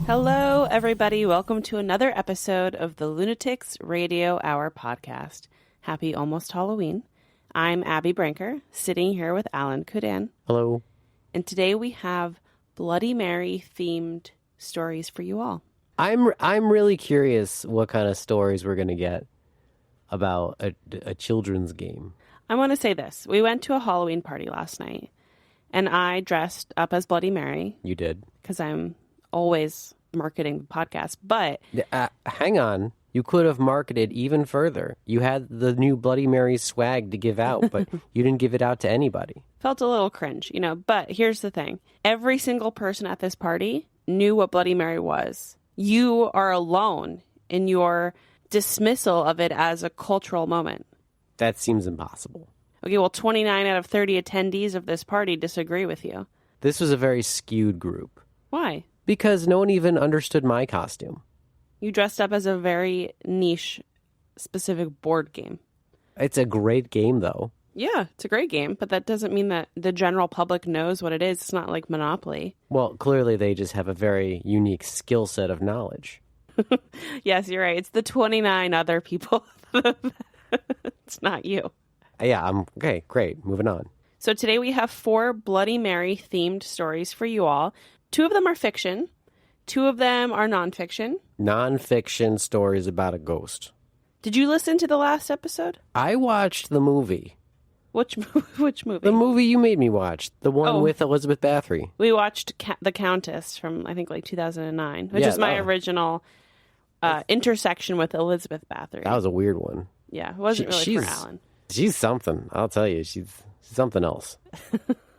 Hello, everybody. Welcome to another episode of the Lunatics Radio Hour podcast. Happy almost Halloween. I'm Abby Brinker, sitting here with Alan Kudan. Hello. And today we have Bloody Mary themed stories for you all. I'm really curious what kind of stories we're going to get about a children's game. I want to say this. We went to a Halloween party last night, and I dressed up as Bloody Mary. You did? Because I'm always marketing the podcast, but... hang on. You could have marketed even further. You had the new Bloody Mary swag to give out, but you didn't give it out to anybody. Felt a little cringe, but here's the thing. Every single person at this party knew what Bloody Mary was. You are alone in your dismissal of it as a cultural moment. That seems impossible. Okay, well, 29 out of 30 attendees of this party disagree with you. This was a very skewed group. Why? Because no one even understood my costume. You dressed up as a very niche, specific board game. It's a great game, though. Yeah, it's a great game, but that doesn't mean that the general public knows what it is. It's not like Monopoly. Well, clearly they just have a very unique skill set of knowledge. Yes, you're right. It's the 29 other people. It's not you. Yeah, okay, great. Moving on. So today we have 4 Bloody Mary themed stories for you all. 2 of them are fiction. 2 of them are nonfiction. Nonfiction stories about a ghost. Did you listen to the last episode? I watched the movie. Which movie? The movie you made me watch. The one with Elizabeth Bathory. We watched The Countess from, I think, like 2009, which is my original intersection with Elizabeth Bathory. That was a weird one. Yeah, it wasn't really for Alan. She's something. I'll tell you. She's something else.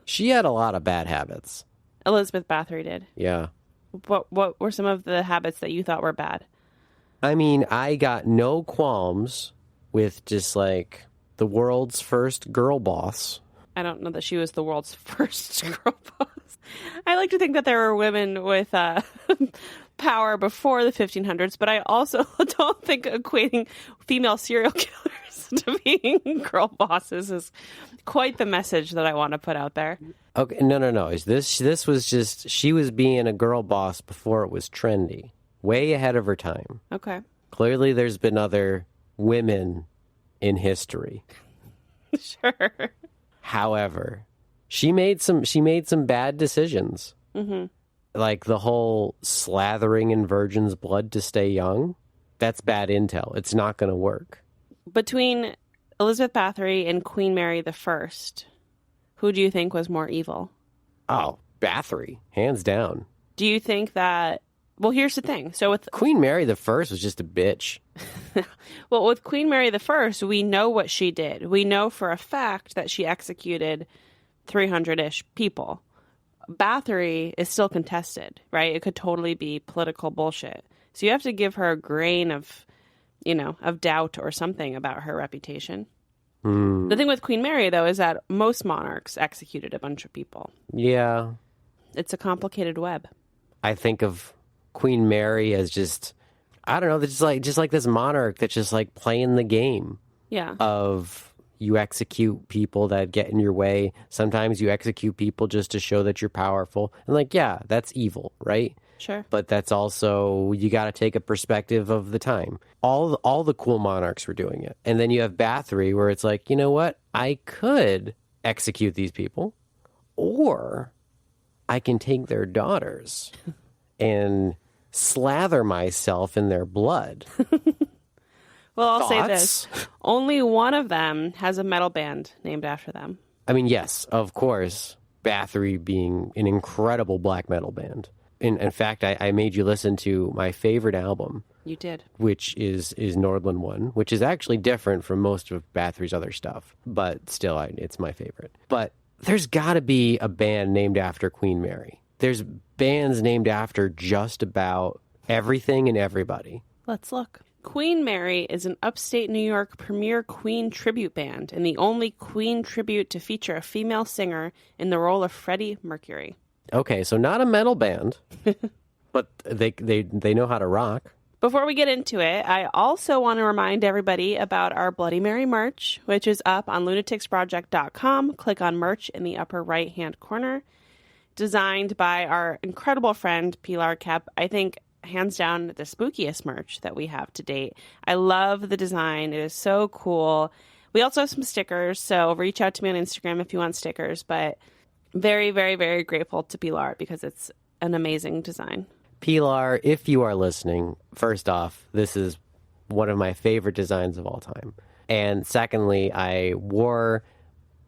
She had a lot of bad habits. Elizabeth Bathory did. Yeah. What were some of the habits that you thought were bad? I mean, I got no qualms with just like the world's first girl boss. I don't know that she was the world's first girl boss. I like to think that there were women with power before the 1500s, but I also don't think equating female serial killers to being girl bosses is quite the message that I want to put out there. Okay, no. This was just, she was being a girl boss before it was trendy. Way ahead of her time. Okay. Clearly there's been other women in history. Sure. However, she made some bad decisions. Mm-hmm. Like the whole slathering in virgin's blood to stay young. That's bad intel. It's not going to work. Between Elizabeth Bathory and Queen Mary I, who do you think was more evil? Oh, Bathory, hands down. Do you think that... Well, here's the thing. So with Queen Mary I was just a bitch. Well, with Queen Mary I, we know what she did. We know for a fact that she executed 300-ish people. Bathory is still contested, right? It could totally be political bullshit. So you have to give her a grain of, of doubt or something about her reputation. Mm. The thing with Queen Mary, though, is that most monarchs executed a bunch of people. Yeah. It's a complicated web. I think of Queen Mary as just, I don't know, just like this monarch that's just like playing the game. Yeah. Of you execute people that get in your way. Sometimes you execute people just to show that you're powerful. And yeah, that's evil, right? Sure. But that's also, you got to take a perspective of the time. All the cool monarchs were doing it. And then you have Bathory where it's like, you know what? I could execute these people, or I can take their daughters and slather myself in their blood. Well, I'll say this. Only one of them has a metal band named after them. I mean, yes, of course, Bathory being an incredible black metal band. In fact, I made you listen to my favorite album. You did. Which is Nordland One, which is actually different from most of Bathory's other stuff. But still, it's my favorite. But there's got to be a band named after Queen Mary. There's bands named after just about everything and everybody. Let's look. Queen Mary is an upstate New York premier Queen tribute band and the only Queen tribute to feature a female singer in the role of Freddie Mercury. Okay, so not a metal band, but they know how to rock. Before we get into it, I also want to remind everybody about our Bloody Mary merch, which is up on lunaticsproject.com. Click on merch in the upper right-hand corner. designed by our incredible friend Pilar Kep. I think hands down the spookiest merch that we have to date. I love the design. It is so cool. We also have some stickers, so reach out to me on Instagram if you want stickers, but very, very, very grateful to Pilar because it's an amazing design. Pilar, if you are listening, first off, this is one of my favorite designs of all time. And secondly, I wore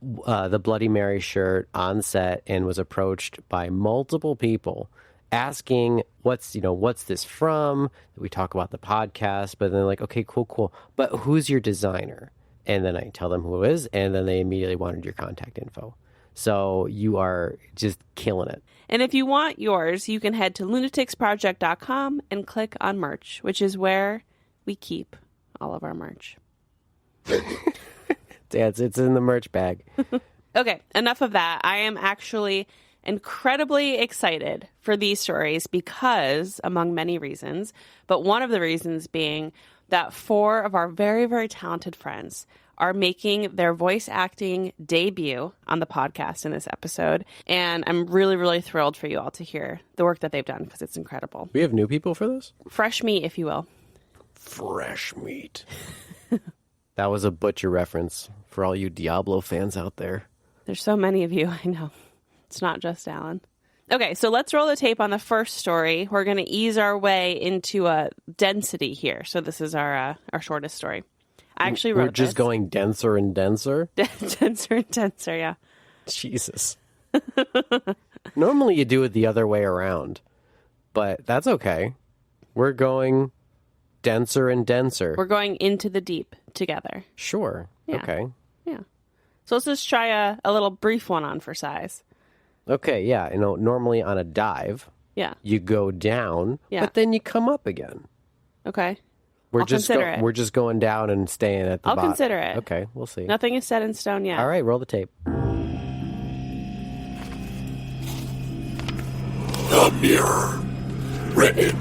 the Bloody Mary shirt on set and was approached by multiple people asking what's this from? We talk about the podcast, but then like, okay, cool. But who's your designer? And then I tell them who it is, and then they immediately wanted your contact info. So you are just killing it. And if you want yours, you can head to lunaticsproject.com and click on merch, which is where we keep all of our merch. Yeah, it's in the merch bag. Okay, enough of that. I am actually incredibly excited for these stories because, among many reasons, but one of the reasons being that 4 of our very, very talented friends are making their voice acting debut on the podcast in this episode. And I'm really, really thrilled for you all to hear the work that they've done because it's incredible. We have new people for this? Fresh meat, if you will. Fresh meat. That was a Butcher reference for all you Diablo fans out there. There's so many of you, I know. It's not just Alan. Okay, so let's roll the tape on the first story. We're going to ease our way into a density here. So this is our shortest story. I actually wrote We're just going denser and denser? Denser and denser, yeah. Jesus. Normally you do it the other way around, but that's okay. We're going denser and denser. We're going into the deep together. Sure. Yeah. Okay. Yeah. So let's just try a little brief one on for size. Okay, yeah. Normally on a dive, Yeah. you go down, Yeah. but then you come up again. Okay. We're I'll just consider it. We're just going down and staying at the I'll bottom. consider it. Okay, we'll see. Nothing is set in stone yet. All right, roll the tape. The Mirror. Written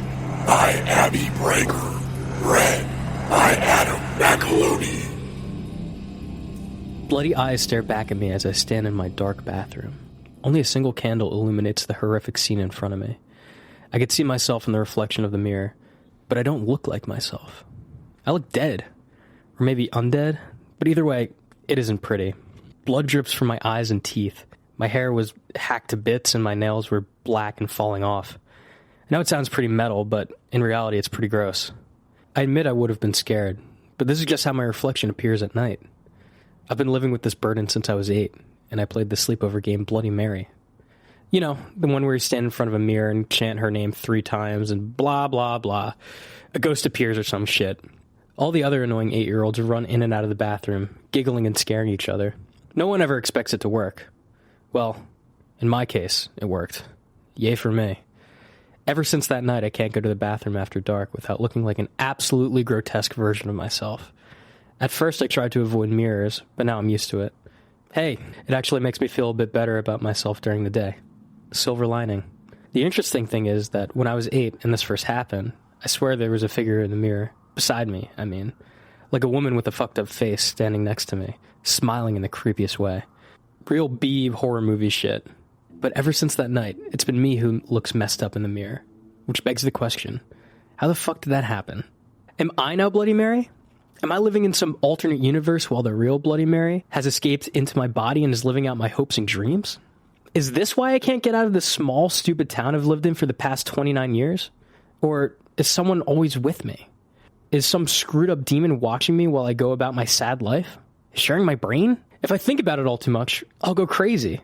by Abby Breaker. Read by Adam McAloney. Bloody eyes stare back at me as I stand in my dark bathroom. Only a single candle illuminates the horrific scene in front of me. I could see myself in the reflection of the mirror, but I don't look like myself. I look dead. Or maybe undead. But either way, it isn't pretty. Blood drips from my eyes and teeth. My hair was hacked to bits and my nails were black and falling off. I know it sounds pretty metal, but in reality it's pretty gross. I admit I would have been scared, but this is just how my reflection appears at night. I've been living with this burden since I was 8, and I played the sleepover game Bloody Mary. You know, the one where you stand in front of a mirror and chant her name 3 times and blah, blah, blah. A ghost appears or some shit. All the other annoying 8-year-olds run in and out of the bathroom, giggling and scaring each other. No one ever expects it to work. Well, in my case, it worked. Yay for me. Ever since that night, I can't go to the bathroom after dark without looking like an absolutely grotesque version of myself. At first, I tried to avoid mirrors, but now I'm used to it. Hey, it actually makes me feel a bit better about myself during the day. Silver lining. The interesting thing is that when I was 8 and this first happened, I swear there was a figure in the mirror, beside me, I mean, like a woman with a fucked up face standing next to me, smiling in the creepiest way. Real B horror movie shit. But ever since that night, it's been me who looks messed up in the mirror. Which begs the question, how the fuck did that happen? Am I now Bloody Mary? Am I living in some alternate universe while the real Bloody Mary has escaped into my body and is living out my hopes and dreams? Is this why I can't get out of this small, stupid town I've lived in for the past 29 years? Or is someone always with me? Is some screwed up demon watching me while I go about my sad life? Sharing my brain? If I think about it all too much, I'll go crazy.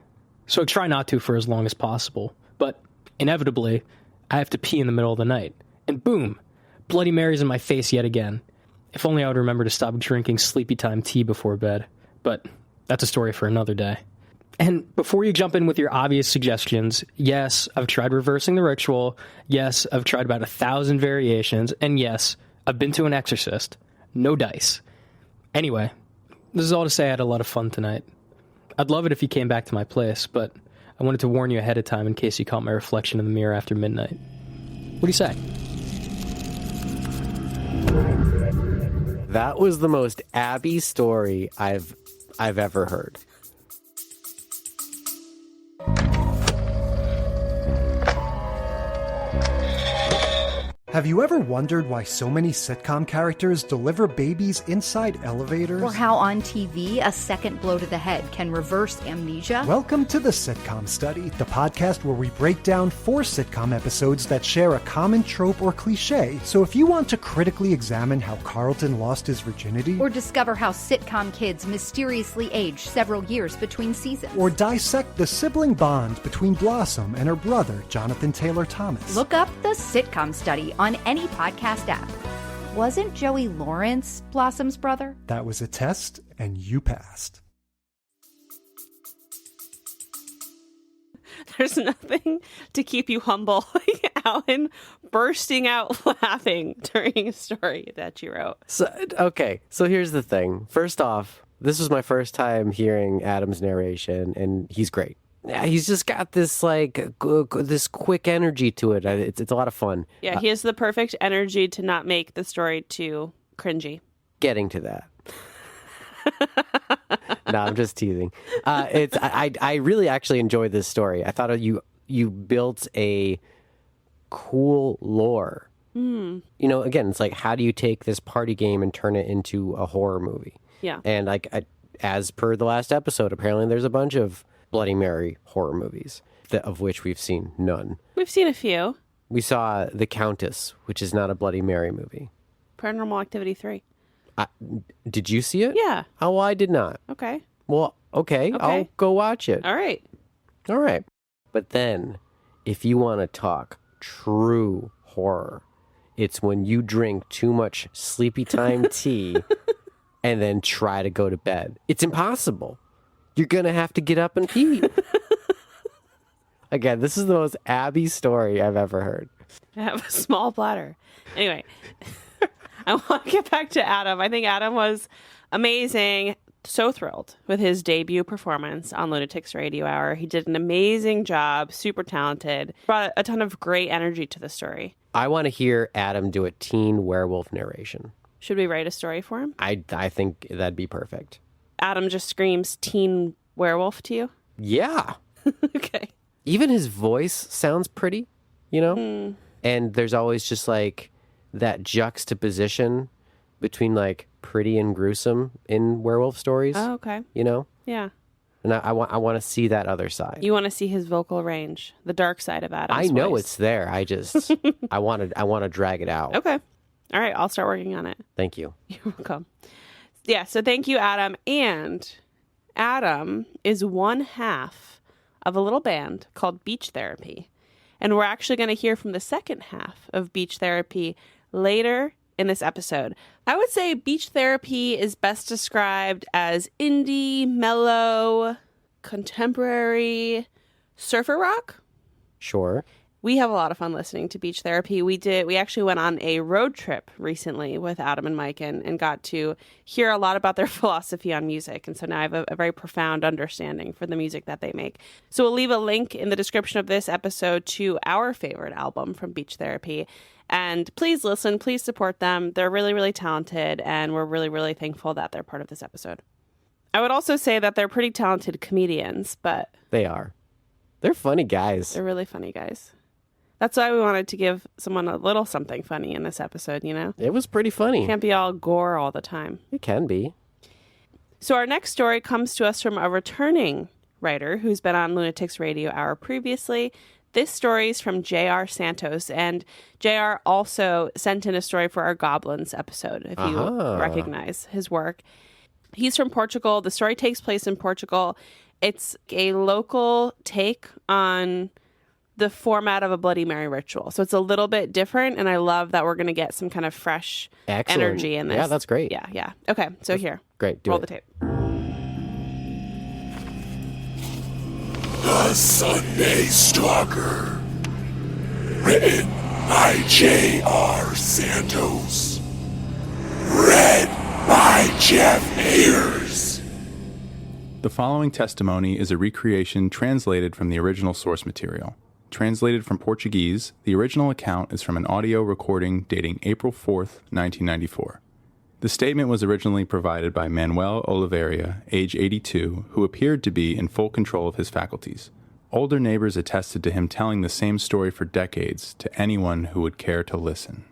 So I try not to for as long as possible. But inevitably, I have to pee in the middle of the night. And boom, Bloody Mary's in my face yet again. If only I would remember to stop drinking sleepy time tea before bed. But that's a story for another day. And before you jump in with your obvious suggestions, yes, I've tried reversing the ritual. Yes, I've tried about 1,000 variations. And yes, I've been to an exorcist. No dice. Anyway, this is all to say I had a lot of fun tonight. I'd love it if you came back to my place, but I wanted to warn you ahead of time in case you caught my reflection in the mirror after midnight. What do you say? That was the most Abby story I've ever heard. Have you ever wondered why so many sitcom characters deliver babies inside elevators? Or how on TV a second blow to the head can reverse amnesia? Welcome to the Sitcom Study, the podcast where we break down 4 sitcom episodes that share a common trope or cliche. So if you want to critically examine how Carlton lost his virginity, Or discover how sitcom kids mysteriously age several years between seasons? or dissect the sibling bond between Blossom and her brother, Jonathan Taylor Thomas. Look up the Sitcom Study on any podcast app. Wasn't Joey Lawrence Blossom's brother? That was a test, and you passed. There's nothing to keep you humble like Alan bursting out laughing during a story that you wrote. So here's the thing. First off, this was my first time hearing Adam's narration, and he's great. Yeah, he's just got this this quick energy to it. It's a lot of fun. Yeah, he has the perfect energy to not make the story too cringy. Getting to that. No, I'm just teasing. I really actually enjoyed this story. I thought you built a cool lore. You know, again, it's like, how do you take this party game and turn it into a horror movie? Yeah. And as per the last episode, apparently there's a bunch of Bloody Mary horror movies, of which we've seen none. We've seen a few. We saw The Countess, which is not a Bloody Mary movie. Paranormal Activity 3. Did you see it? Yeah. Oh, well, I did not. Okay. Well, okay. I'll go watch it. All right. All right. But then, if you want to talk true horror, it's when you drink too much sleepy time tea and then try to go to bed. It's impossible. You're going to have to get up and pee. Again, this is the most Abby story I've ever heard. I have a small bladder. Anyway, I want to get back to Adam. I think Adam was amazing. So thrilled with his debut performance on Lunatics Radio Hour. He did an amazing job, super talented, brought a ton of great energy to the story. I want to hear Adam do a teen werewolf narration. Should we write a story for him? I think that'd be perfect. Adam just screams teen werewolf to you? Yeah. Okay. Even his voice sounds pretty, you know? And there's always just like that juxtaposition between like pretty and gruesome in werewolf stories. Oh, okay. You know? Yeah. And I want to see that other side. You want to see his vocal range, the dark side of Adam's I know voice. it's there. I just I want to drag it out. Okay. All right, I'll start working on it. Thank you. You're welcome. Yeah, so thank you, Adam. And Adam is one half of a little band called Beach Therapy. And we're actually going to hear from the second half of Beach Therapy later in this episode. I would say Beach Therapy is best described as indie, mellow, contemporary surfer rock. Sure. We have a lot of fun listening to Beach Therapy. We actually went on a road trip recently with Adam and Mike and got to hear a lot about their philosophy on music. And so now I have a very profound understanding for the music that they make. So we'll leave a link in the description of this episode to our favorite album from Beach Therapy. And please listen, please support them. They're really, really talented, and we're really, really thankful that they're part of this episode. I would also say that they're pretty talented comedians, but... They are. They're funny guys. They're really funny guys. That's why we wanted to give someone a little something funny in this episode, you know? It was pretty funny. Can't be all gore all the time. It can be. So our next story comes to us from a returning writer who's been on Lunatics Radio Hour previously. This story is from J.R. Santos, and J.R. also sent in a story for our Goblins episode, if you recognize his work. He's from Portugal. The story takes place in Portugal. It's a local take on the format of a Bloody Mary ritual. So it's a little bit different, and I love that we're going to get some kind of fresh energy in this. Yeah, that's great. Yeah. Okay, so here. Great, roll the tape. The Sunday Stalker. Written by J.R. Santos. Read by Jeff Ayers. The following testimony is a recreation translated from the original source material. Translated from Portuguese, the original account is from an audio recording dating April 4th, 1994. The statement was originally provided by Manuel Oliveira, age 82, who appeared to be in full control of his faculties. Older neighbors attested to him telling the same story for decades to anyone who would care to listen.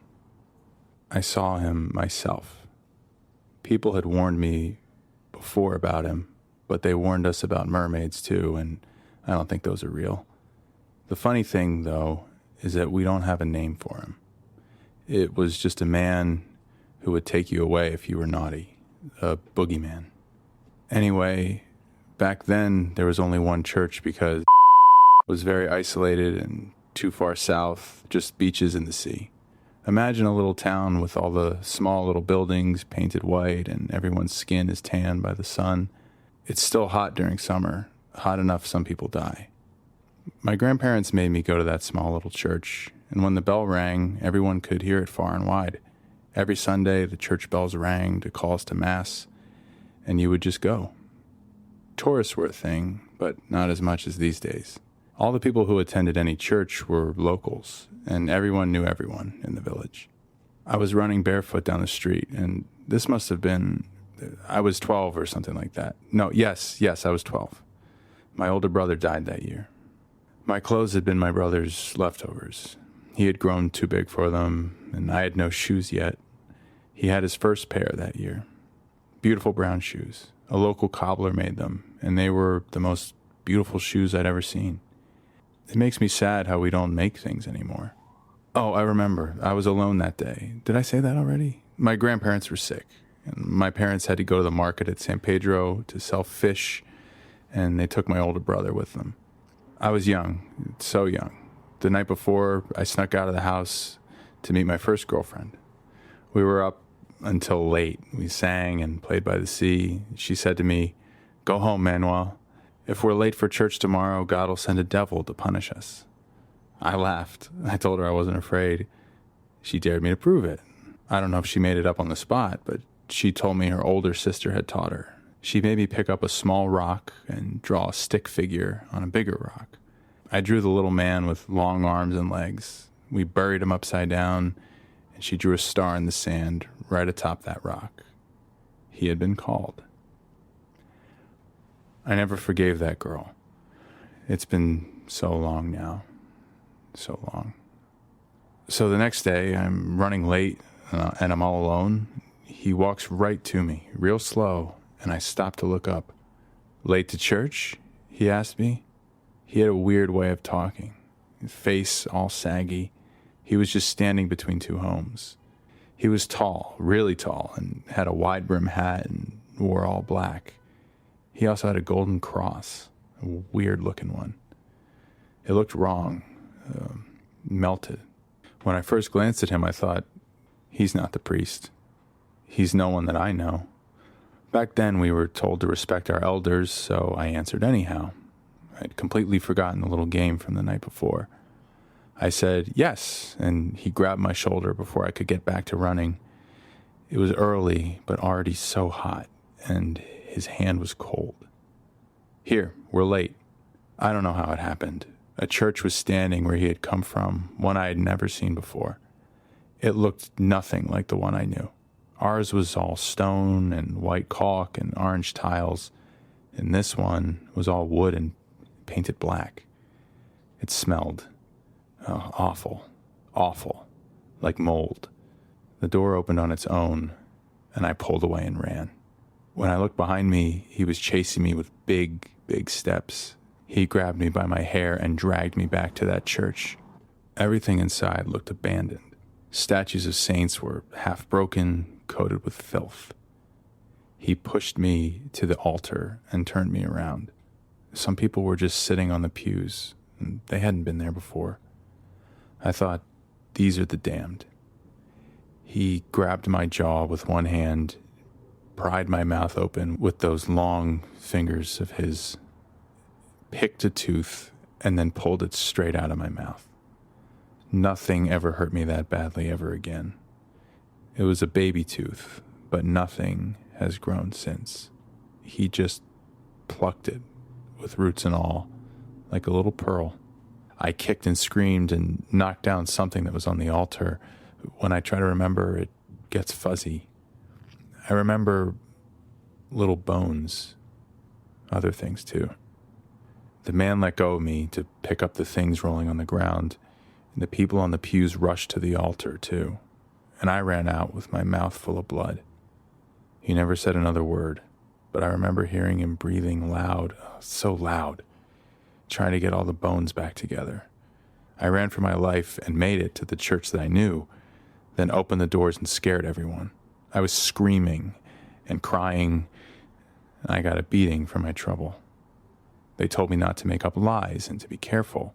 I saw him myself. People had warned me before about him, but they warned us about mermaids too, and I don't think those are real. The funny thing, though, is that we don't have a name for him. It was just a man who would take you away if you were naughty, a boogeyman. Anyway, back then there was only one church because it was very isolated and too far south, just beaches and the sea. Imagine a little town with all the small little buildings painted white and everyone's skin is tanned by the sun. It's still hot during summer, hot enough some people die. My grandparents made me go to that small little church, and when the bell rang, everyone could hear it far and wide. Every Sunday, the church bells rang to call us to Mass, and you would just go. Tourists were a thing, but not as much as these days. All the people who attended any church were locals, and everyone knew everyone in the village. I was running barefoot down the street, and this must have been, I was 12 or something like that. No, yes, I was 12. My older brother died that year. My clothes had been my brother's leftovers. He had grown too big for them, and I had no shoes yet. He had his first pair that year. Beautiful brown shoes. A local cobbler made them, and they were the most beautiful shoes I'd ever seen. It makes me sad how we don't make things anymore. Oh, I remember. I was alone that day. Did I say that already? My grandparents were sick, and my parents had to go to the market at San Pedro to sell fish, and they took my older brother with them. I was young, so young. The night before, I snuck out of the house to meet my first girlfriend. We were up until late. We sang and played by the sea. She said to me, "Go home, Manuel. If we're late for church tomorrow, God will send a devil to punish us." I laughed. I told her I wasn't afraid. She dared me to prove it. I don't know if she made it up on the spot, but she told me her older sister had taught her. She made me pick up a small rock and draw a stick figure on a bigger rock. I drew the little man with long arms and legs. We buried him upside down, and she drew a star in the sand right atop that rock. He had been called. I never forgave that girl. It's been so long now. So long. So the next day, I'm running late, and I'm all alone. He walks right to me, real slow, and I stop to look up. "Late to church?" he asked me. He had a weird way of talking, his face all saggy. He was just standing between two homes. He was tall, really tall, and had a wide-brim hat and wore all black. He also had a golden cross, a weird-looking one. It looked wrong, melted. When I first glanced at him, I thought, he's not the priest. He's no one that I know. Back then, we were told to respect our elders, so I answered anyhow. I'd completely forgotten the little game from the night before. I said, "Yes," and he grabbed my shoulder before I could get back to running. It was early, but already so hot, and his hand was cold. "Here, we're late." I don't know how it happened. A church was standing where he had come from, one I had never seen before. It looked nothing like the one I knew. Ours was all stone and white caulk and orange tiles, and this one was all wood and painted black. It smelled awful, like mold. The door opened on its own, and I pulled away and ran. When I looked behind me, he was chasing me with big steps. He grabbed me by my hair and dragged me back to that church. Everything inside looked abandoned. Statues of saints were half broken, coated with filth. He pushed me to the altar and turned me around. Some people were just sitting on the pews, and they hadn't been there before. I thought, these are the damned. He grabbed my jaw with one hand, pried my mouth open with those long fingers of his, picked a tooth, and then pulled it straight out of my mouth. Nothing ever hurt me that badly ever again. It was a baby tooth, but nothing has grown since. He just plucked it, with roots and all, like a little pearl. I kicked and screamed and knocked down something that was on the altar. When I try to remember, it gets fuzzy. I remember little bones, other things too. The man let go of me to pick up the things rolling on the ground, and the people on the pews rushed to the altar, too, and I ran out with my mouth full of blood. He never said another word, but I remember hearing him breathing loud, so loud, trying to get all the bones back together. I ran for my life and made it to the church that I knew, then opened the doors and scared everyone. I was screaming and crying, and I got a beating for my trouble. They told me not to make up lies and to be careful,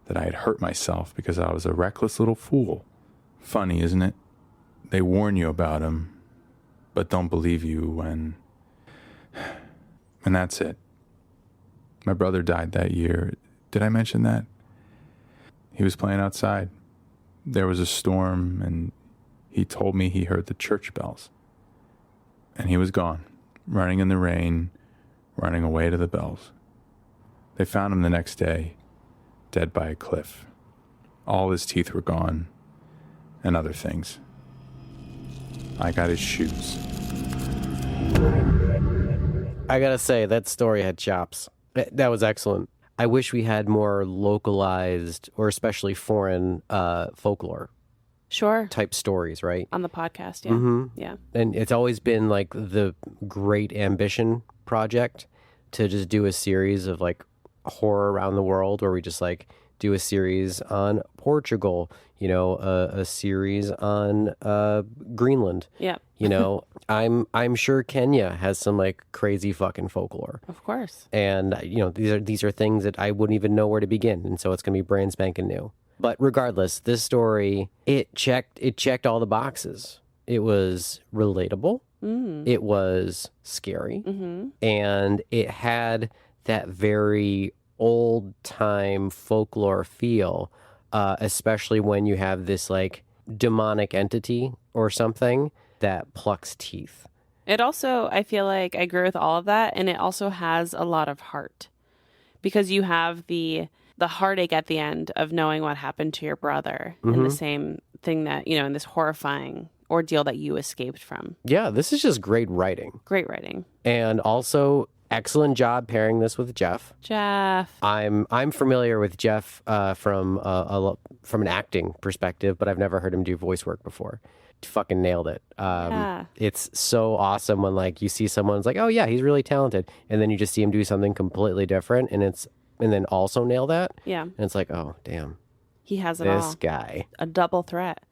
that I had hurt myself because I was a reckless little fool. Funny, isn't it? They warn you about him, but don't believe you when... And that's it. My brother died that year. Did I mention that? He was playing outside. There was a storm, and he told me he heard the church bells. And he was gone, running in the rain, running away to the bells. They found him the next day, dead by a cliff. All his teeth were gone, and other things. I got his shoes. I gotta say, that story had chops. That was excellent. I wish we had more localized or especially foreign folklore Sure. type stories, right? On the podcast, yeah. Yeah. And it's always been like the great ambition project to just do a series of like horror around the world, where we just like do a series on Portugal, you know, a series on Greenland. Yeah. You know, I'm sure Kenya has some like crazy fucking folklore. Of course. And you know, these are things that I wouldn't even know where to begin, and so it's going to be brand spanking new. But regardless, this story, it checked all the boxes. It was relatable. It was scary, and it had that very old time folklore feel, especially when you have this like demonic entity or something that plucks teeth. It also, I feel like I agree with all of that, and it also has a lot of heart, because you have the heartache at the end of knowing what happened to your brother, and the same thing that, you know, in this horrifying ordeal that you escaped from. Yeah, this is just great writing. Great writing. And also excellent job pairing this with Jeff. Jeff. I'm familiar with Jeff from an acting perspective, but I've never heard him do voice work before. Fucking nailed it. Yeah. It's so awesome when like you see someone's like, oh yeah, he's really talented, and then you just see him do something completely different, and then also nail that. Yeah. And it's like, oh damn, He has it all. this guy. A double threat.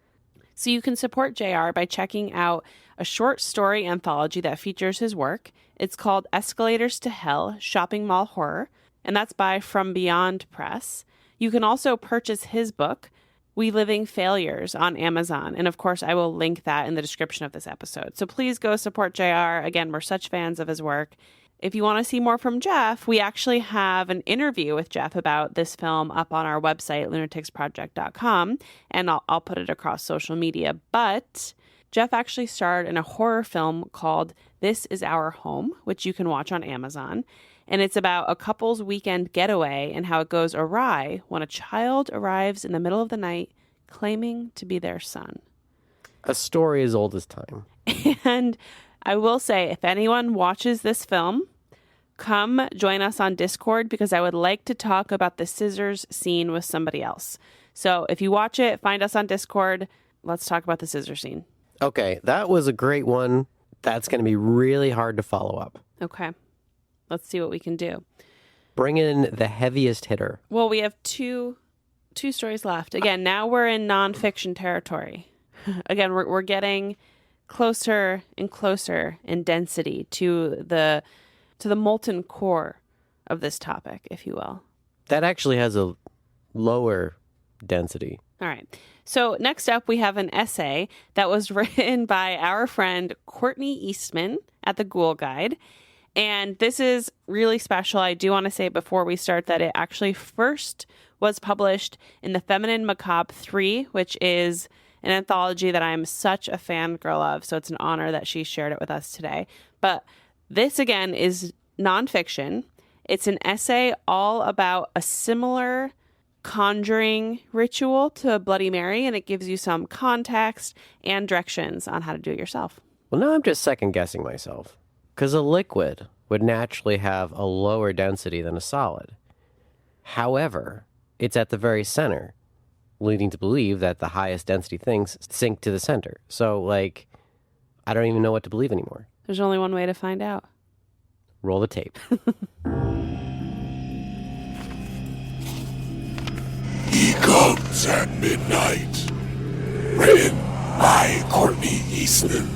So you can support JR by checking out a short story anthology that features his work. It's called Escalators to Hell, Shopping Mall Horror, and that's by From Beyond Press. You can also purchase his book, We Living Failures, on Amazon. And of course, I will link that in the description of this episode. So please go support JR. Again, we're such fans of his work. If you want to see more from Jeff, we actually have an interview with Jeff about this film up on our website, lunaticsproject.com, and I'll put it across social media. But Jeff actually starred in a horror film called This Is Our Home, which you can watch on Amazon. And it's about a couple's weekend getaway and how it goes awry when a child arrives in the middle of the night claiming to be their son. A story as old as time. And I will say, if anyone watches this film, come join us on Discord, because I would like to talk about the scissors scene with somebody else. So if you watch it, find us on Discord. Let's talk about the scissors scene. Okay, that was a great one. That's going to be really hard to follow up. Okay. Let's see what we can do. Bring in the heaviest hitter. Well, we have two stories left. Again, now we're in nonfiction territory. Again, we're getting closer and closer in density to the molten core of this topic, if you will. That actually has a lower density. All right. So next up, we have an essay that was written by our friend Courtney Eastman at the Ghoul Guide. And this is really special. I do want to say before we start that it actually first was published in the Feminine Macabre 3, which is an anthology that I'm such a fangirl of. So it's an honor that she shared it with us today. But this, again, is nonfiction. It's an essay all about a similar conjuring ritual to Bloody Mary, and it gives you some context and directions on how to do it yourself. Well, now I'm just second guessing myself. Because a liquid would naturally have a lower density than a solid. However, it's at the very center, leading to believe that the highest density things sink to the center. So, like, I don't even know what to believe anymore. There's only one way to find out. Roll the tape. He Comes at Midnight. Written by Courtney Eastman.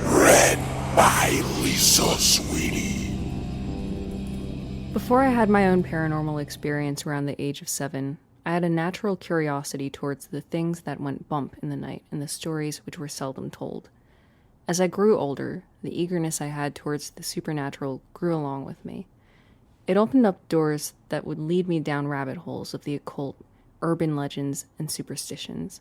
Read by Lisa Sweeney. Before I had my own paranormal experience around the age of 7, I had a natural curiosity towards the things that went bump in the night and the stories which were seldom told. As I grew older, the eagerness I had towards the supernatural grew along with me. It opened up doors that would lead me down rabbit holes of the occult, urban legends, and superstitions.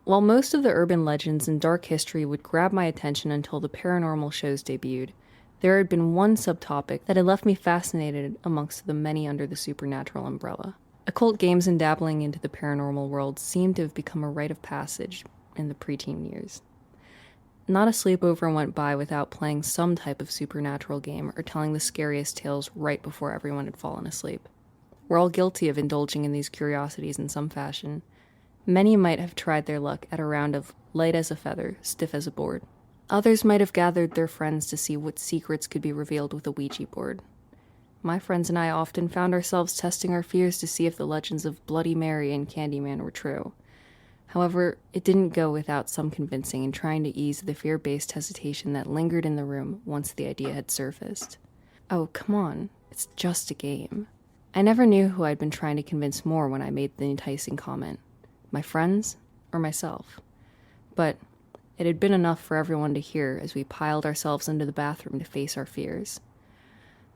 While most of the urban legends and dark history would grab my attention until the paranormal shows debuted, there had been one subtopic that had left me fascinated amongst the many under the supernatural umbrella. Occult games and dabbling into the paranormal world seemed to have become a rite of passage in the preteen years. Not a sleepover went by without playing some type of supernatural game or telling the scariest tales right before everyone had fallen asleep. We're all guilty of indulging in these curiosities in some fashion. Many might have tried their luck at a round of light as a feather, stiff as a board. Others might have gathered their friends to see what secrets could be revealed with a Ouija board. My friends and I often found ourselves testing our fears to see if the legends of Bloody Mary and Candyman were true. However, it didn't go without some convincing and trying to ease the fear-based hesitation that lingered in the room once the idea had surfaced. Oh, come on, it's just a game. I never knew who I'd been trying to convince more when I made the enticing comment. My friends or myself. But it had been enough for everyone to hear as we piled ourselves into the bathroom to face our fears.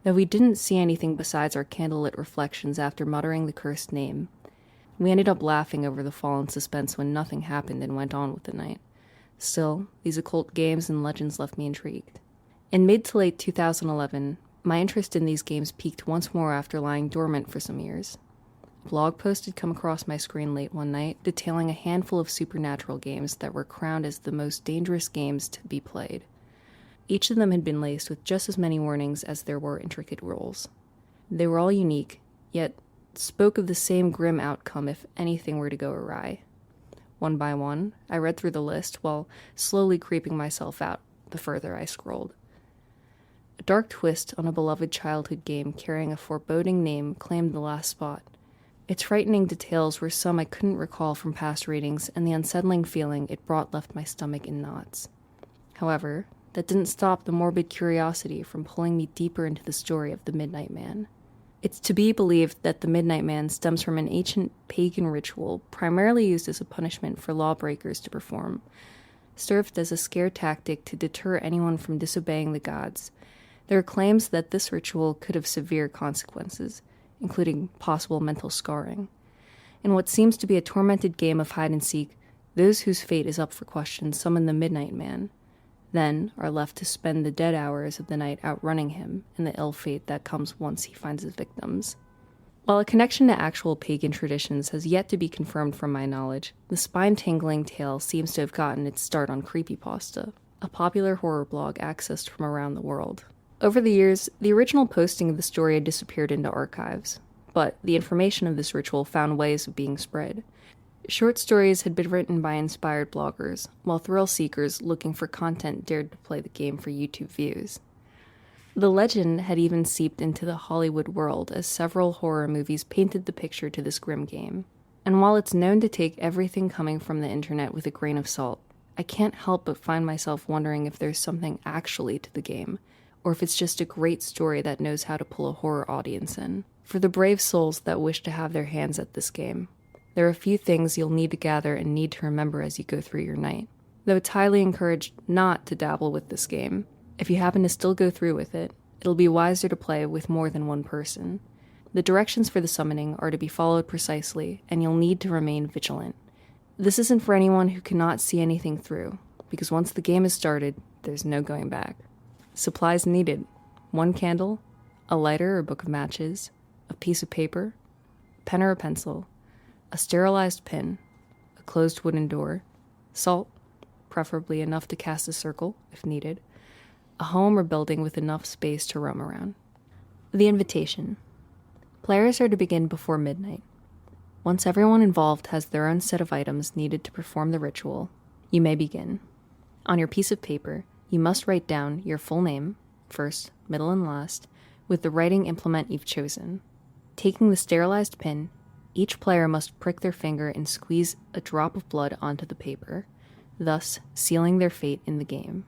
Though we didn't see anything besides our candlelit reflections after muttering the cursed name, we ended up laughing over the fallen suspense when nothing happened and went on with the night. Still, these occult games and legends left me intrigued. In mid to late 2011, my interest in these games peaked once more after lying dormant for some years. A blog post had come across my screen late one night, detailing a handful of supernatural games that were crowned as the most dangerous games to be played. Each of them had been laced with just as many warnings as there were intricate rules. They were all unique, yet spoke of the same grim outcome if anything were to go awry. One by one, I read through the list while slowly creeping myself out the further I scrolled. A dark twist on a beloved childhood game carrying a foreboding name claimed the last spot. Its frightening details were some I couldn't recall from past readings, and the unsettling feeling it brought left my stomach in knots. However, that didn't stop the morbid curiosity from pulling me deeper into the story of the Midnight Man. It's to be believed that the Midnight Man stems from an ancient pagan ritual primarily used as a punishment for lawbreakers to perform, served as a scare tactic to deter anyone from disobeying the gods. There are claims that this ritual could have severe consequences, including possible mental scarring. In what seems to be a tormented game of hide-and-seek, those whose fate is up for question summon the Midnight Man, then are left to spend the dead hours of the night outrunning him and the ill fate that comes once he finds his victims. While a connection to actual pagan traditions has yet to be confirmed from my knowledge, the spine-tingling tale seems to have gotten its start on Creepypasta, a popular horror blog accessed from around the world. Over the years, the original posting of the story had disappeared into archives, but the information of this ritual found ways of being spread. Short stories had been written by inspired bloggers, while thrill seekers looking for content dared to play the game for YouTube views. The legend had even seeped into the Hollywood world as several horror movies painted the picture to this grim game. And while it's known to take everything coming from the internet with a grain of salt, I can't help but find myself wondering if there's something actually to the game, or if it's just a great story that knows how to pull a horror audience in. For the brave souls that wish to have their hands at this game, there are a few things you'll need to gather and need to remember as you go through your night. Though it's highly encouraged not to dabble with this game, if you happen to still go through with it, it'll be wiser to play with more than one person. The directions for the summoning are to be followed precisely, and you'll need to remain vigilant. This isn't for anyone who cannot see anything through, because once the game is started, there's no going back. Supplies needed: 1 candle, a lighter or book of matches, a piece of paper, a pen or a pencil, a sterilized pin, a closed wooden door, salt, preferably enough to cast a circle if needed, a home or building with enough space to roam around. The invitation. Players are to begin before midnight. Once everyone involved has their own set of items needed to perform the ritual, you may begin. On your piece of paper, you must write down your full name, first, middle, and last, with the writing implement you've chosen. Taking the sterilized pin, each player must prick their finger and squeeze a drop of blood onto the paper, thus sealing their fate in the game.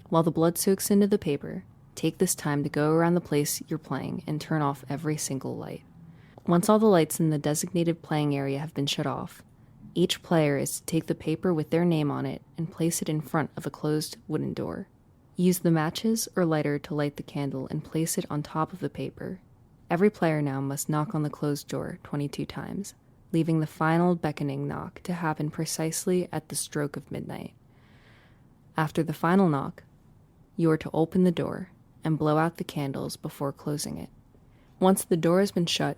While the blood soaks into the paper, take this time to go around the place you're playing and turn off every single light. Once all the lights in the designated playing area have been shut off, each player is to take the paper with their name on it and place it in front of a closed wooden door. Use the matches or lighter to light the candle and place it on top of the paper. Every player now must knock on the closed door 22 times, leaving the final beckoning knock to happen precisely at the stroke of midnight. After the final knock, you are to open the door and blow out the candles before closing it. Once the door has been shut,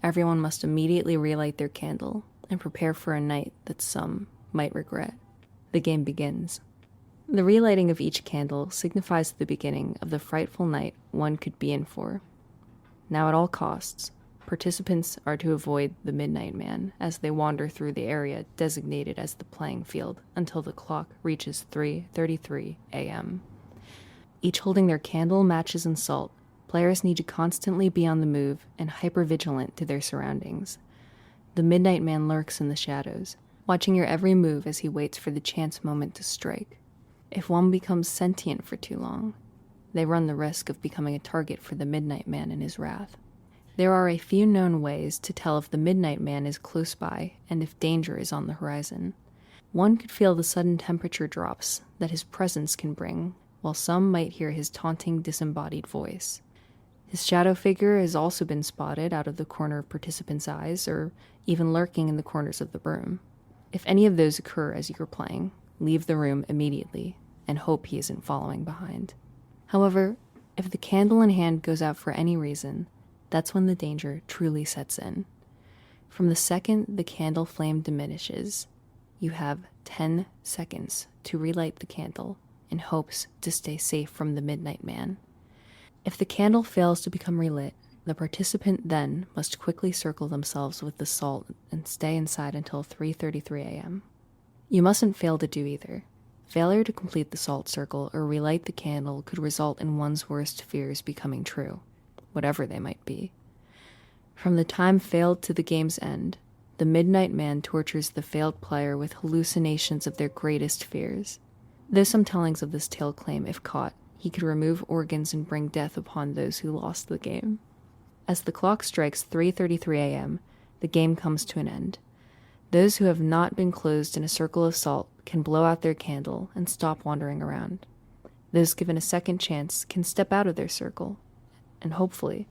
everyone must immediately relight their candle and prepare for a night that some might regret. The game begins. The relighting of each candle signifies the beginning of the frightful night one could be in for. Now at all costs, participants are to avoid the Midnight Man as they wander through the area designated as the playing field until the clock reaches 3:33 a.m. Each holding their candle, matches, and salt, players need to constantly be on the move and hyper-vigilant to their surroundings. The Midnight Man lurks in the shadows, watching your every move as he waits for the chance moment to strike. If one becomes sentient for too long, they run the risk of becoming a target for the Midnight Man in his wrath. There are a few known ways to tell if the Midnight Man is close by and if danger is on the horizon. One could feel the sudden temperature drops that his presence can bring, while some might hear his taunting, disembodied voice. His shadow figure has also been spotted out of the corner of participants' eyes, or even lurking in the corners of the room. If any of those occur as you're playing, leave the room immediately and hope he isn't following behind. However, if the candle in hand goes out for any reason, that's when the danger truly sets in. From the second the candle flame diminishes, you have 10 seconds to relight the candle in hopes to stay safe from the Midnight Man. If the candle fails to become relit, the participant then must quickly circle themselves with the salt and stay inside until 3:33 a.m. You mustn't fail to do either. Failure to complete the salt circle or relight the candle could result in one's worst fears becoming true, whatever they might be. From the time failed to the game's end, the Midnight Man tortures the failed player with hallucinations of their greatest fears. Though some tellings of this tale claim, if caught, he could remove organs and bring death upon those who lost the game. As the clock strikes 3:33 a.m., the game comes to an end. Those who have not been closed in a circle of salt can blow out their candle and stop wandering around. Those given a second chance can step out of their circle, and hopefully,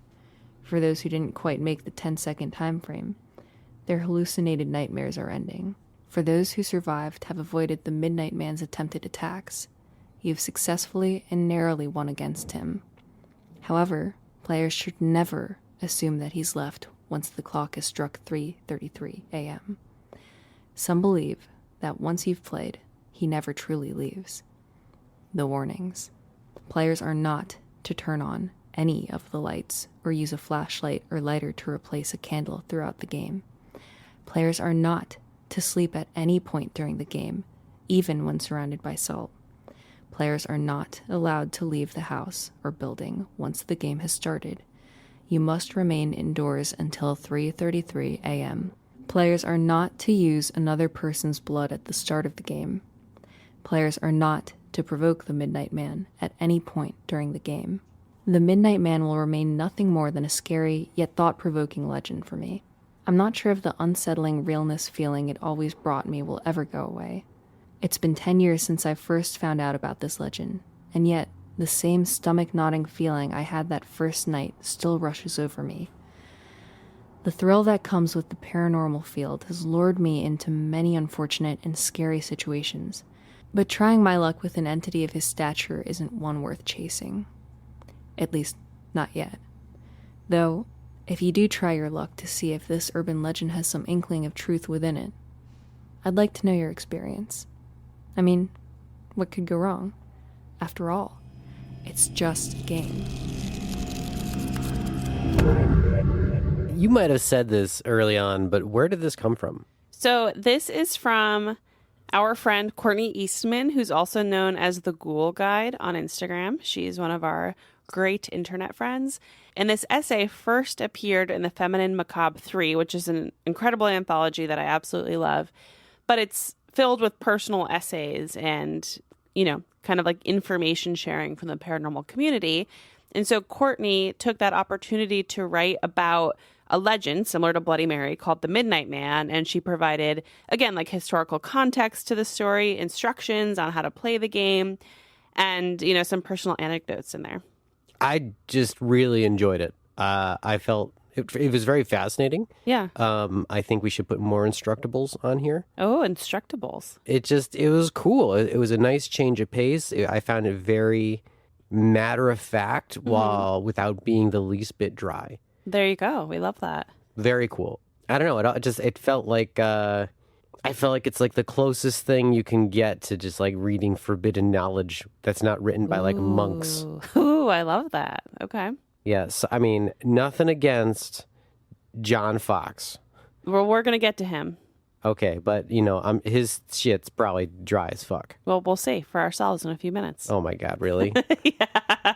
for those who didn't quite make the 10-second time frame, their hallucinated nightmares are ending. For those who survived have avoided the Midnight Man's attempted attacks, you've successfully and narrowly won against him. However, players should never assume that he's left once the clock has struck 3:33 a.m. Some believe that once you've played, he never truly leaves. The warnings. Players are not to turn on any of the lights or use a flashlight or lighter to replace a candle throughout the game. Players are not to sleep at any point during the game, even when surrounded by salt. Players are not allowed to leave the house or building once the game has started. You must remain indoors until 3:33 a.m. Players are not to use another person's blood at the start of the game. Players are not to provoke the Midnight Man at any point during the game. The Midnight Man will remain nothing more than a scary yet thought-provoking legend for me. I'm not sure if the unsettling realness feeling it always brought me will ever go away. It's been 10 years since I first found out about this legend, and yet the same stomach-knotting feeling I had that first night still rushes over me. The thrill that comes with the paranormal field has lured me into many unfortunate and scary situations, but trying my luck with an entity of his stature isn't one worth chasing. At least, not yet. Though, if you do try your luck to see if this urban legend has some inkling of truth within it, I'd like to know your experience. I mean, what could go wrong? After all, it's just a game. You might have said this early on, but where did this come from? So this is from our friend Courtney Eastman, who's also known as the Ghoul Guide on Instagram. She's one of our great internet friends. And this essay first appeared in the Feminine Macabre 3, which is an incredible anthology that I absolutely love. But it's filled with personal essays and, you know, kind of like information sharing from the paranormal community. And so Courtney took that opportunity to write about a legend similar to Bloody Mary called the Midnight Man. And she provided, again, like historical context to the story, instructions on how to play the game, and, you know, some personal anecdotes in there. I just really enjoyed it. I felt it was very fascinating. Yeah. I think we should put more Instructables on here. Oh, Instructables. It was cool. It was a nice change of pace. I found it very matter of fact while without being the least bit dry. There you go. We love that. Very cool. I don't know. It felt like I felt like it's like the closest thing you can get to just like reading forbidden knowledge that's not written by like monks. Ooh, I love that. Okay. Yes, I mean nothing against John Fox. Well, we're gonna get to him. Okay, but you know, his shit's probably dry as fuck. Well, we'll see for ourselves in a few minutes. Oh my God, really? Yeah.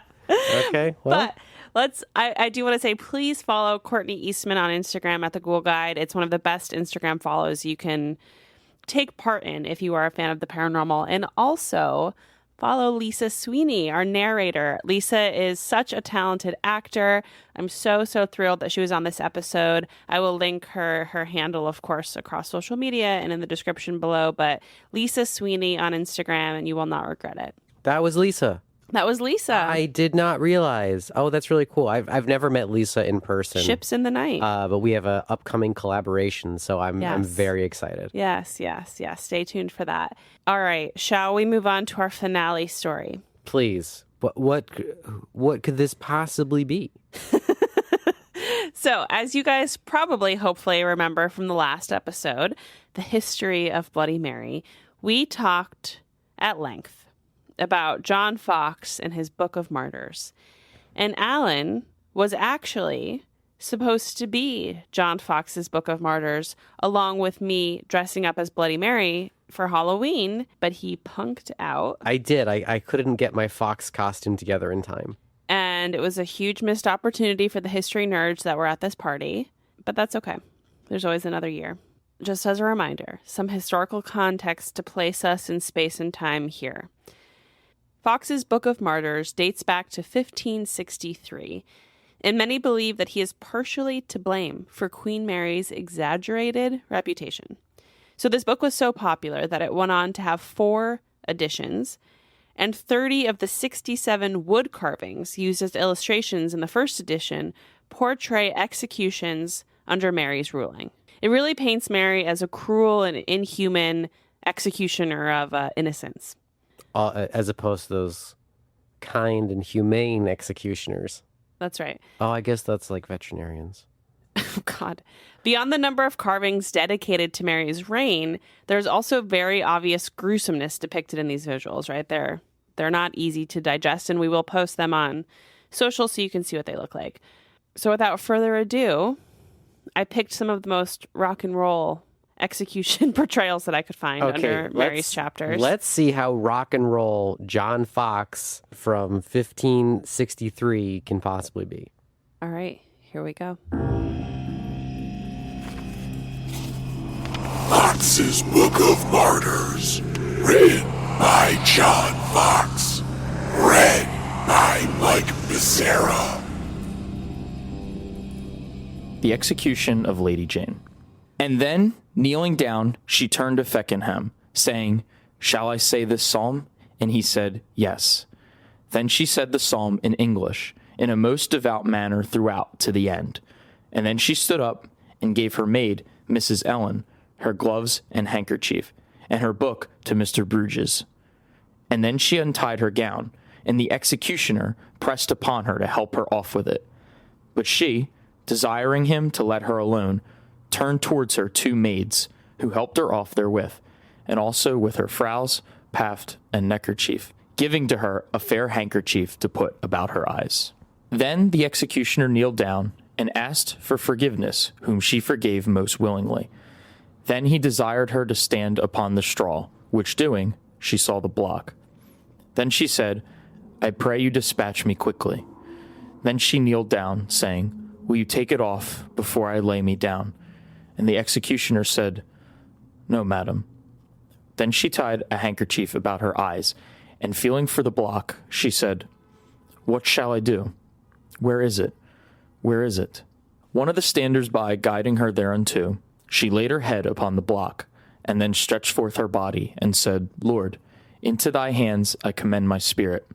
Okay, well. But I do want to say, please follow Courtney Eastman on Instagram at The Ghoul Guide. It's one of the best Instagram follows you can take part in if you are a fan of the paranormal. And also follow Lisa Sweeney, our narrator. Lisa is such a talented actor. I'm so thrilled that she was on this episode. I will link her handle, of course, across social media and in the description below. But Lisa Sweeney on Instagram, and you will not regret it. That was Lisa. That was Lisa. I did not realize. Oh, that's really cool. I've never met Lisa in person. Ships in the night. But we have an upcoming collaboration, so I'm Yes. very excited. Yes. Stay tuned for that. All right. Shall we move on to our finale story? Please. What could this possibly be? So, as you guys probably, hopefully remember from the last episode, the history of Bloody Mary, we talked at length about John Fox and his Book of Martyrs. And Alan was actually supposed to be John Fox's Book of Martyrs, along with me dressing up as Bloody Mary for Halloween, but he punked out. I did. I couldn't get my Fox costume together in time. And it was a huge missed opportunity for the history nerds that were at this party. But that's okay. There's always another year. Just as a reminder, some historical context to place us in space and time here. Fox's Book of Martyrs dates back to 1563, and many believe that he is partially to blame for Queen Mary's exaggerated reputation. So this book was so popular that it went on to have 4 editions, and 30 of the 67 wood carvings used as illustrations in the first edition portray executions under Mary's ruling. It really paints Mary as a cruel and inhuman executioner of innocents. As opposed to those kind and humane executioners. That's right. Oh, I guess that's like veterinarians. Oh, God. Beyond the number of carvings dedicated to Mary's reign, there's also very obvious gruesomeness depicted in these visuals, right? They're not easy to digest, and we will post them on social so you can see what they look like. So without further ado, I picked some of the most rock and roll execution portrayals that I could find under Mary's chapters. Let's see how rock and roll John Fox from 1563 can possibly be. All right, here we go. Fox's Book of Martyrs, written by John Fox, read by Mike Becerra. The execution of Lady Jane. And then, kneeling down, she turned to Feckenham, saying, "Shall I say this psalm?" And he said, "Yes." Then she said the psalm in English, in a most devout manner throughout to the end. And then she stood up and gave her maid, Mrs. Ellen, her gloves and handkerchief, and her book to Mr. Bruges. And then she untied her gown, and the executioner pressed upon her to help her off with it. But she, desiring him to let her alone, turned towards her 2 maids, who helped her off therewith, and also with her frowse, paft, and neckerchief, giving to her a fair handkerchief to put about her eyes. Then the executioner kneeled down, and asked for forgiveness, whom she forgave most willingly. Then he desired her to stand upon the straw, which doing, she saw the block. Then she said, I pray you dispatch me quickly. Then she kneeled down, saying, Will you take it off before I lay me down? And the executioner said, No, madam. Then she tied a handkerchief about her eyes, and feeling for the block, she said, What shall I do? Where is it? Where is it? One of the standers-by guiding her thereunto, she laid her head upon the block, and then stretched forth her body, and said, Lord, into thy hands I commend my spirit.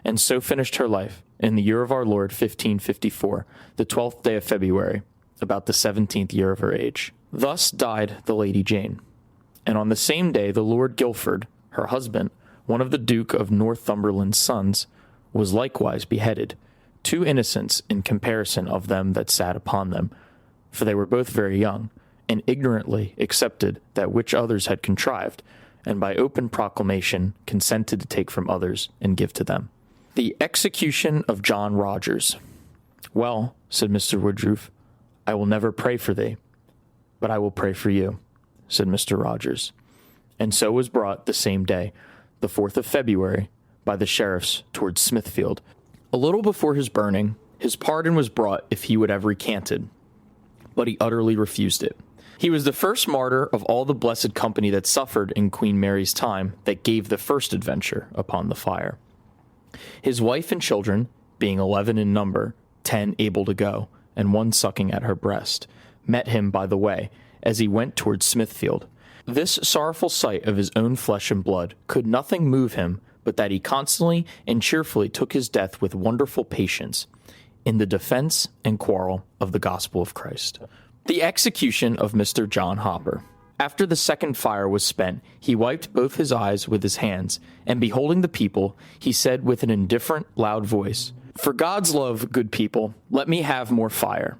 And so finished her life, in the year of our Lord 1554, the 12th day of February, about the 17th year of her age. Thus died the Lady Jane. And on the same day the Lord Guilford, her husband, one of the Duke of Northumberland's sons, was likewise beheaded, 2 innocents in comparison of them that sat upon them, for they were both very young, and ignorantly accepted that which others had contrived, and by open proclamation consented to take from others and give to them. The execution of John Rogers. Well, said Mr. Woodruff, I will never pray for thee, but I will pray for you, said Mr. Rogers. And so was brought the same day, the 4th of February, by the sheriffs towards Smithfield. A little before his burning, his pardon was brought if he would have recanted, but he utterly refused it. He was the first martyr of all the blessed company that suffered in Queen Mary's time that gave the first adventure upon the fire. His wife and children, being 11 in number, 10 able to go, and 1 sucking at her breast, met him by the way, as he went towards Smithfield. This sorrowful sight of his own flesh and blood could nothing move him but that he constantly and cheerfully took his death with wonderful patience, in the defense and quarrel of the gospel of Christ. The execution of Mr. John Hopper. After the second fire was spent, he wiped both his eyes with his hands, and beholding the people, he said with an indifferent, loud voice, For God's love, good people, let me have more fire.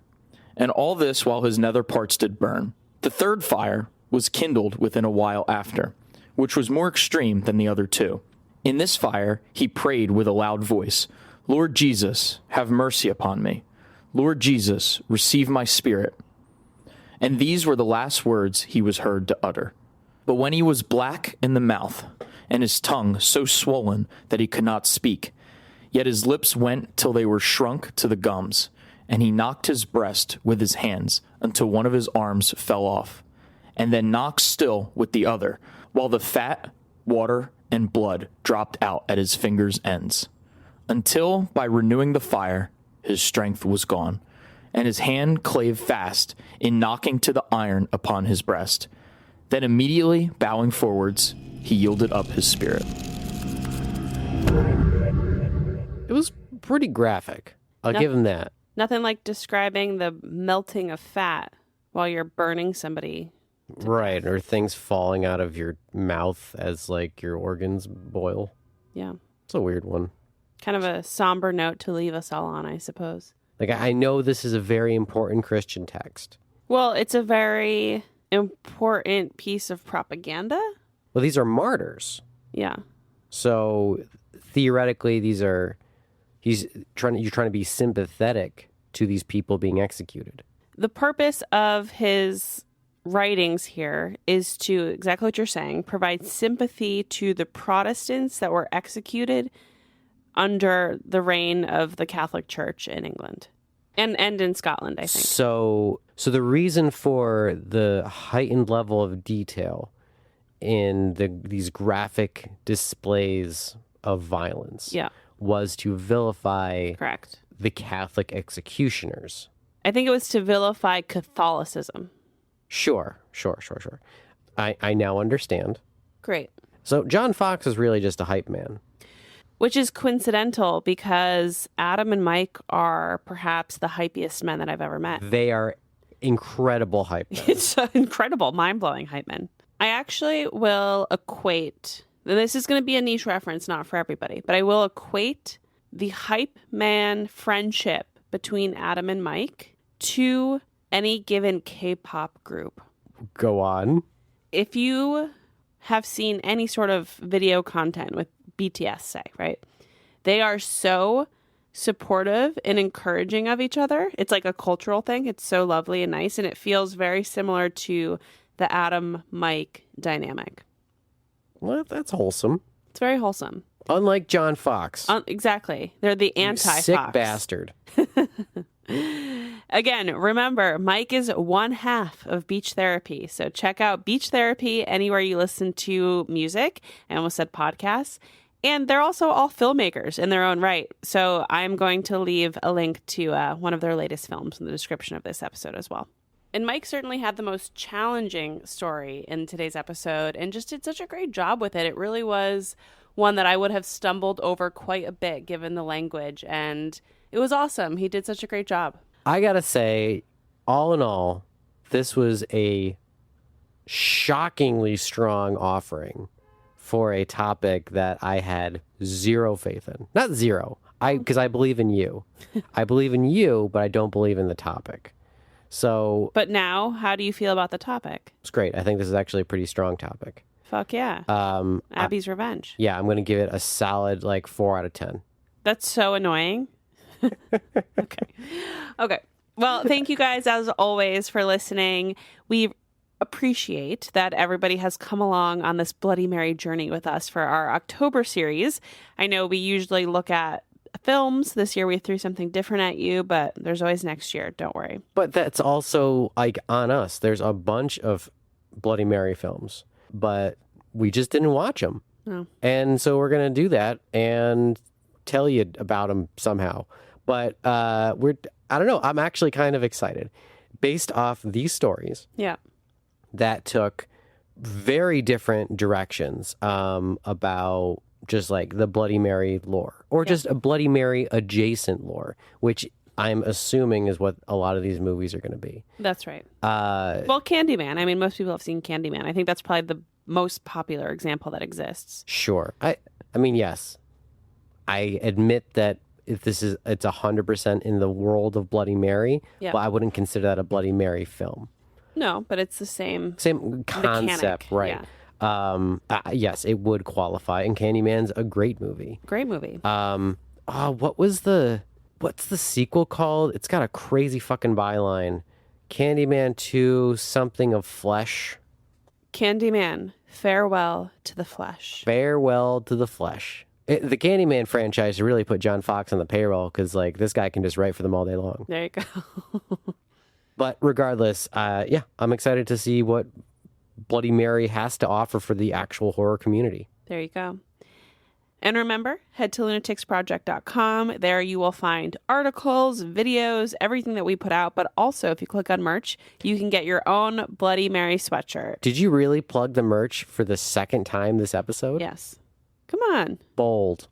And all this while his nether parts did burn. The third fire was kindled within a while after, which was more extreme than the other 2. In this fire he prayed with a loud voice, Lord Jesus, have mercy upon me. Lord Jesus, receive my spirit. And these were the last words he was heard to utter. But when he was black in the mouth, and his tongue so swollen that he could not speak, yet his lips went till they were shrunk to the gums, and he knocked his breast with his hands until one of his arms fell off, and then knocked still with the other, while the fat, water, and blood dropped out at his fingers' ends, until, by renewing the fire, his strength was gone, and his hand clave fast in knocking to the iron upon his breast. Then immediately, bowing forwards, he yielded up his spirit. It was pretty graphic. I'll give him that. Nothing like describing the melting of fat while you're burning somebody. Right, or things falling out of your mouth as, like, your organs boil. Yeah. It's a weird one. Kind of a somber note to leave us all on, I suppose. Like, I know this is a very important Christian text. Well, it's a very important piece of propaganda. Well, these are martyrs. Yeah. So, theoretically, you're trying to be sympathetic to these people being executed. The purpose of his writings here is to, exactly what you're saying, provide sympathy to the Protestants that were executed under the reign of the Catholic Church in England and in Scotland, I think. So the reason for the heightened level of detail in these graphic displays of violence was to vilify Correct. the Catholic executioners. I think it was to vilify Catholicism. Sure. I now understand. Great. So John Fox is really just a hype man. Which is coincidental because Adam and Mike are perhaps the hypiest men that I've ever met. They are incredible hype men. It's incredible, mind-blowing hype men. I actually will equate, and this is going to be a niche reference, not for everybody, but I will equate the hype man friendship between Adam and Mike to any given K-pop group. Go on. If you have seen any sort of video content with BTS, say, right? They are so supportive and encouraging of each other. It's like a cultural thing. It's so lovely and nice, and it feels very similar to the Adam-Mike dynamic. Well, that's wholesome. It's very wholesome. Unlike John Fox. Exactly. They're the anti-Fox. Sick bastard. Again, remember, Mike is one half of Beach Therapy. So check out Beach Therapy anywhere you listen to music. I almost said podcasts. And they're also all filmmakers in their own right. So I'm going to leave a link to one of their latest films in the description of this episode as well. And Mike certainly had the most challenging story in today's episode and just did such a great job with it. It really was one that I would have stumbled over quite a bit given the language. And it was awesome. He did such a great job. I gotta say, all in all, this was a shockingly strong offering for a topic that I had zero faith in. Not zero, because I believe in you. I believe in you, but I don't believe in the topic. So, but now, how do you feel about the topic? It's great. I think this is actually a pretty strong topic. Fuck yeah. Abby's Revenge. Yeah, I'm going to give it a solid 4 out of 10. That's so annoying. Okay. Well, thank you guys as always for listening. We appreciate that everybody has come along on this Bloody Mary journey with us for our October series. I know we usually look at films. This year we threw something different at you, but there's always next year. Don't worry. But that's also on us. There's a bunch of Bloody Mary films, but we just didn't watch them. No. And so we're going to do that and tell you about them somehow. But I don't know. I'm actually kind of excited based off these stories. Yeah. That took very different directions about just the Bloody Mary lore or just a Bloody Mary adjacent lore, which I'm assuming is what a lot of these movies are going to be. That's right. Well, Candyman. I mean, most people have seen Candyman. I think that's probably the most popular example that exists. Sure. I mean, yes. I admit that if it's 100% in the world of Bloody Mary, but I wouldn't consider that a Bloody Mary film. No, but it's the same concept, mechanic. right? Yeah. Yes, it would qualify, and Candyman's a great movie. Great movie. What's the sequel called? It's got a crazy fucking byline. Candyman 2, something of flesh. Candyman, Farewell to the Flesh. Farewell to the Flesh. The Candyman franchise really put John Fox on the payroll because this guy can just write for them all day long. There you go. But regardless, I'm excited to see what Bloody Mary has to offer for the actual horror community. There you go. And remember, head to lunaticsproject.com. There you will find articles, videos, everything that we put out. But also, if you click on merch, you can get your own Bloody Mary sweatshirt. Did you really plug the merch for the second time this episode? Yes. Come on. Bold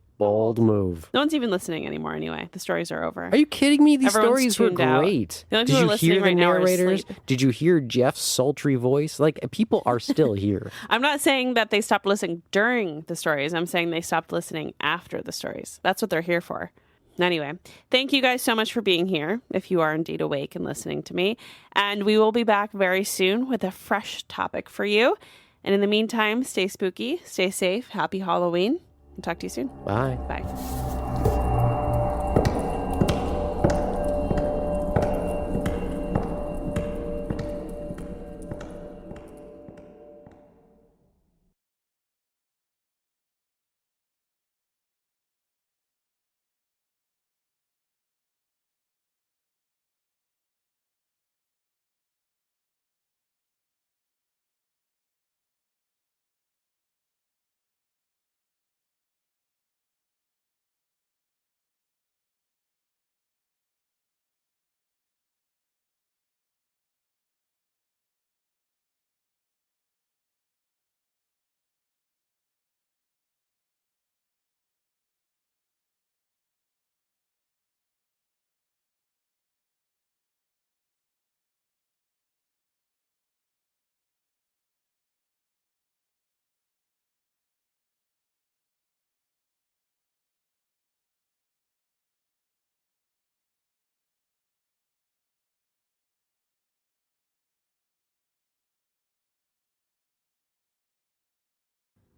move. No one's even listening anymore anyway. The stories are over. Are you kidding me? These Everyone's stories were tuned out. great. The only Did people you listening hear the right now are narrators? asleep. Did you hear Jeff's sultry voice? People are still here. I'm not saying that they stopped listening during the stories. I'm saying they stopped listening after the stories. That's what they're here for. Anyway, thank you guys so much for being here, if you are indeed awake and listening to me. And we will be back very soon with a fresh topic for you. And in the meantime, stay spooky, stay safe, happy Halloween. I'll talk to you soon. Bye. Bye.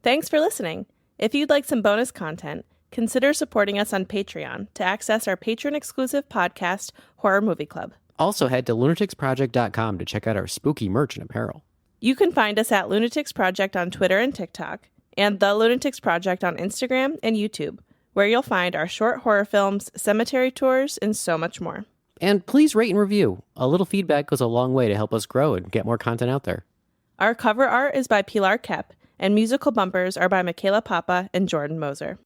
Thanks for listening. If you'd like some bonus content, consider supporting us on Patreon to access our patron-exclusive podcast, Horror Movie Club. Also, head to lunaticsproject.com to check out our spooky merch and apparel. You can find us at Lunatics Project on Twitter and TikTok, and The Lunatics Project on Instagram and YouTube, where you'll find our short horror films, cemetery tours, and so much more. And please rate and review. A little feedback goes a long way to help us grow and get more content out there. Our cover art is by Pilar Kep, and musical bumpers are by Michaela Papa and Jordan Moser.